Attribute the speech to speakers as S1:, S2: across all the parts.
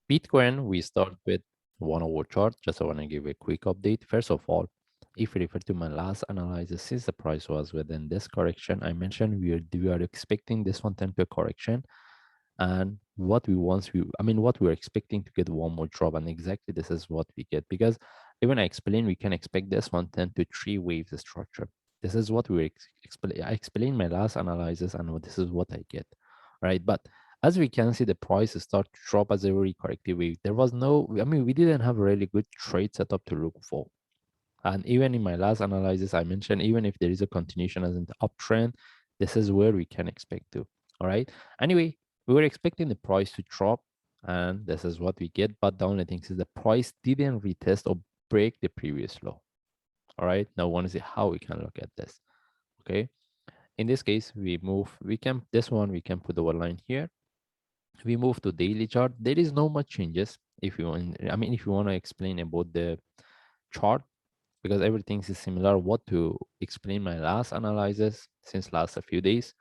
S1: Bitcoin, we start with 1 hour chart. Just I want to give a quick update. First of all, if we refer to my last analysis, since the price was within this correction, I mentioned we are expecting this one turn to a correction, and what we want, what we're expecting to get one more drop, and exactly this is what we get. Because even I explained, we can expect this one turn to three waves structure. This is what we I explained my last analysis, and this is what I get, right? But as we can see, the price start to drop as a very corrective wave. There was no, we didn't have a really good trade setup to look for. And even in my last analysis, I mentioned even if there is a continuation as an uptrend, this is where we can expect to. All right. Anyway, we were expecting the price to drop, and this is what we get. But the only thing is the price didn't retest or break the previous low. All right. Now, I want to see how we can look at this. Okay. In this case, we can put our line here. We move to daily chart. There is no much changes. If you want, if you want to explain about the chart, because everything is similar, what to explain my last analysis since last a few days.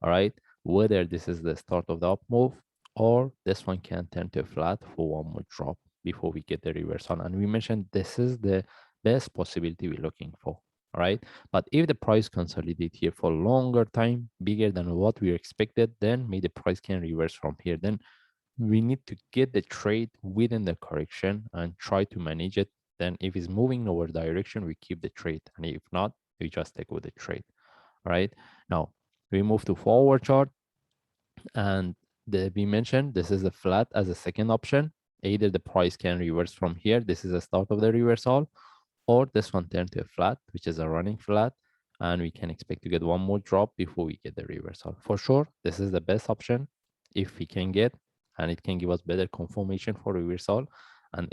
S1: All right, whether this is the start of the up move or this one can turn to flat for one more drop before we get the reversal. And we mentioned this is the best possibility we're looking for. All right, but if the price consolidate here for longer time, bigger than what we expected, then maybe the price can reverse from here. Then we need to get the trade within the correction and try to manage it. Then if it's moving in our direction, we keep the trade, and if not, we just take with the trade. All right, now we move to forward chart, and we mentioned this is a flat as a second option. Either the price can reverse from here, this is the start of the reversal, or this one turn to a flat, which is a running flat, and we can expect to get one more drop before we get the reversal. For sure, this is the best option if we can get, and it can give us better confirmation for reversal. And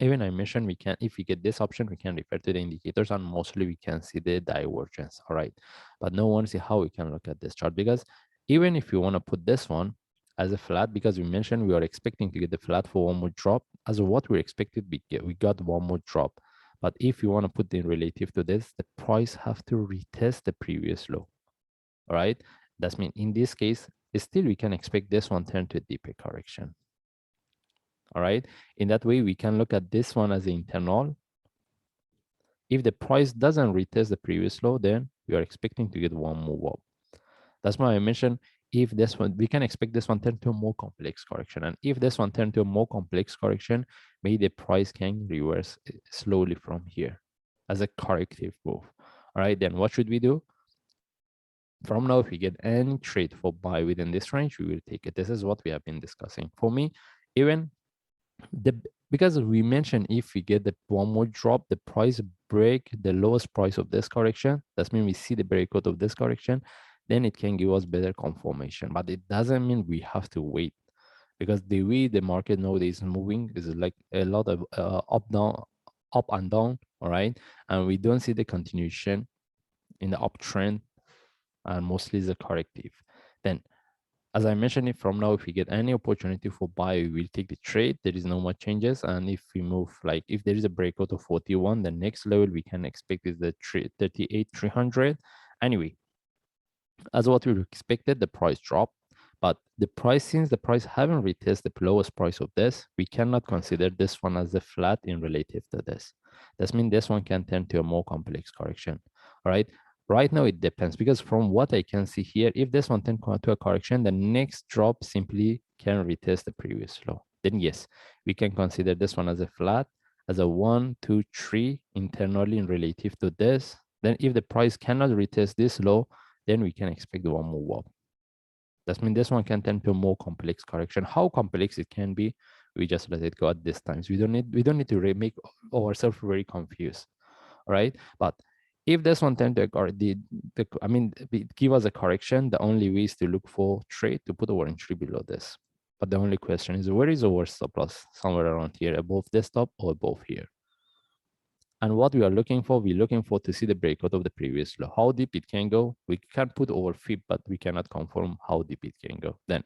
S1: even I mentioned we can, if we get this option, we can refer to the indicators, and mostly we can see the divergence. All right, but no one see how we can look at this chart, because even if you want to put this one as a flat, because we mentioned we are expecting to get the flat for one more drop, as what we expected, we got one more drop. But if you want to put in relative to this, the price have to retest the previous low. All right. That's mean in this case, still we can expect this one turn to a deeper correction. All right. In that way, we can look at this one as the internal. If the price doesn't retest the previous low, then we are expecting to get one move up. That's why I mentioned if this one, we can expect this one turn to a more complex correction. And if this one turn to a more complex correction, maybe the price can reverse slowly from here as a corrective move. All right, then what should we do? From now, if we get any trade for buy within this range, we will take it. This is what we have been discussing. For me, even the because we mentioned if we get the one more drop, the price break the lowest price of this correction, that's mean we see the breakout of this correction, then it can give us better confirmation. But it doesn't mean we have to wait, because the way the market nowadays is moving is like a lot of up and down. All right, and we don't see the continuation in the uptrend, and mostly is a corrective. Then as I mentioned it, from now, if we get any opportunity for buy, we will take the trade. There is no much changes. And if we move, like if there is a breakout of 41, the next level we can expect is the 38,300. Anyway, as what we expected, the price dropped. But the price, since the price haven't retested the lowest price of this, we cannot consider this one as a flat in relative to this. That means this one can turn to a more complex correction. All right. Right now, it depends, because from what I can see here, if this one turns to a correction, the next drop simply can retest the previous low. Then yes, we can consider this one as a flat, as a 1, 2, 3 internally in relative to this. Then if the price cannot retest this low, then we can expect one move up. That means this one can tend to a more complex correction. How complex it can be, we just let it go at this times. We don't need to make ourselves very confused. All right. But if this one tend to give us a correction, the only way is to look for trade to put our entry below this. But the only question is, where is our stop loss? Somewhere around here, above this top or above here. And what we are looking for, we're looking for to see the breakout of the previous low. How deep it can go, we can put our fib, but we cannot confirm how deep it can go. Then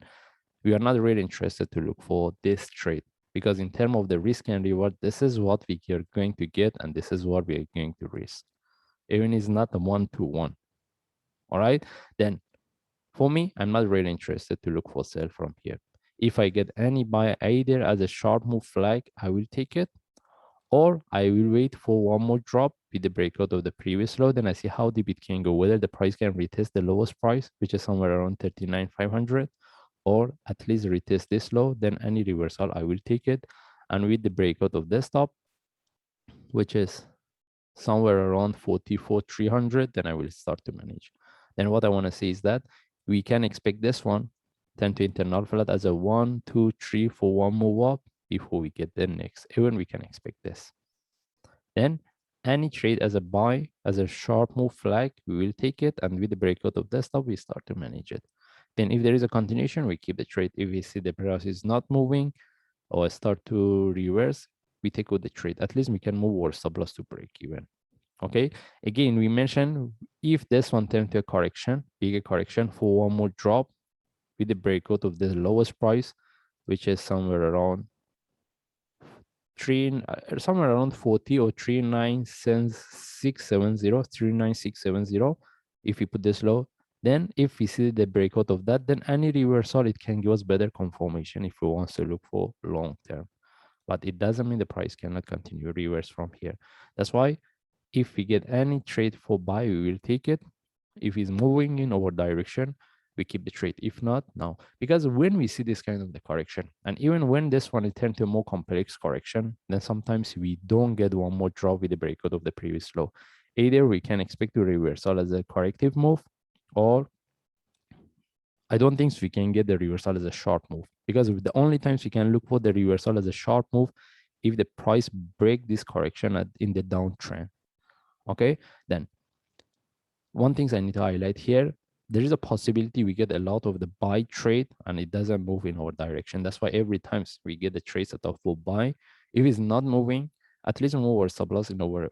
S1: we are not really interested to look for this trade, because in terms of the risk and reward, this is what we are going to get, and this is what we are going to risk. Even it's not a 1-to-1. All right. Then for me, I'm not really interested to look for sell from here. If I get any buy either as a sharp move flag, I will take it, or I will wait for one more drop with the breakout of the previous low. Then I see how deep it can go, whether the price can retest the lowest price, which is somewhere around 39,500, or at least retest this low. Then any reversal, I will take it. And with the breakout of this top, which is somewhere around 44,300, then I will start to manage. Then what I want to say is that we can expect this one, 10 to internal flat, as a 1, 2, 3 for one move up before we get the next. Even we can expect this. Then any trade as a buy, as a sharp move flag, we will take it, and with the breakout of the stop, we start to manage it. Then if there is a continuation, we keep the trade. If we see the price is not moving or start to reverse, we take out the trade. At least we can move our stop loss to break even. Okay, again, we mentioned if this one turns to a correction, bigger correction for one more drop with the breakout of the lowest price, which is somewhere around somewhere around 40 or 39670. If we put this low, then if we see the breakout of that, then any reversal, it can give us better confirmation if we want to look for long term. But it doesn't mean the price cannot continue reverse from here. That's why if we get any trade for buy, we will take it. If it's moving in our direction, we keep the trade. If not, no. Because when we see this kind of the correction, and even when this one is turned to a more complex correction, then sometimes we don't get one more drop with the breakout of the previous low. Either we can expect to reversal as a corrective move, or I don't think we can get the reversal as a sharp move, because the only times we can look for the reversal as a sharp move if the price break this correction in the downtrend. Okay, then one thing I need to highlight here, there is a possibility we get a lot of the buy trade and it doesn't move in our direction. That's why every time we get the trade set up for buy, if it's not moving, at least move our stop loss in our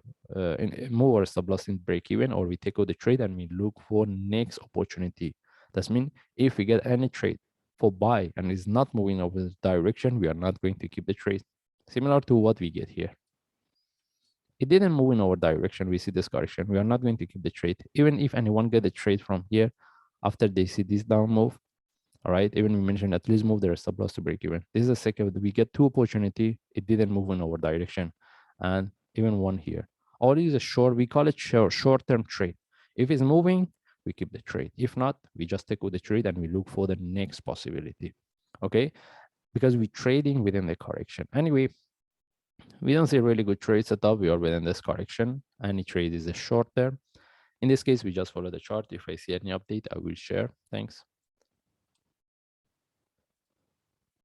S1: move our stop loss in break even, or we take out the trade and we look for next opportunity. That means if we get any trade for buy and it's not moving over the direction, we are not going to keep the trade. Similar to what we get here. It didn't move in our direction. We see this correction. We are not going to keep the trade. Even if anyone get the trade from here after they see this down move, all right, even we mentioned at least move their stop loss to break even. This is a second, we get two opportunity. It didn't move in our direction. And even one here. All is a short, we call it short-term trade. If it's moving, we keep the trade. If not, we just take with the trade and we look for the next possibility. Okay, because we're trading within the correction. Anyway, we don't see really good trade setup. We are within this correction. Any trade is a short term. In this case, we just follow the chart. If I see any update, I will share. Thanks.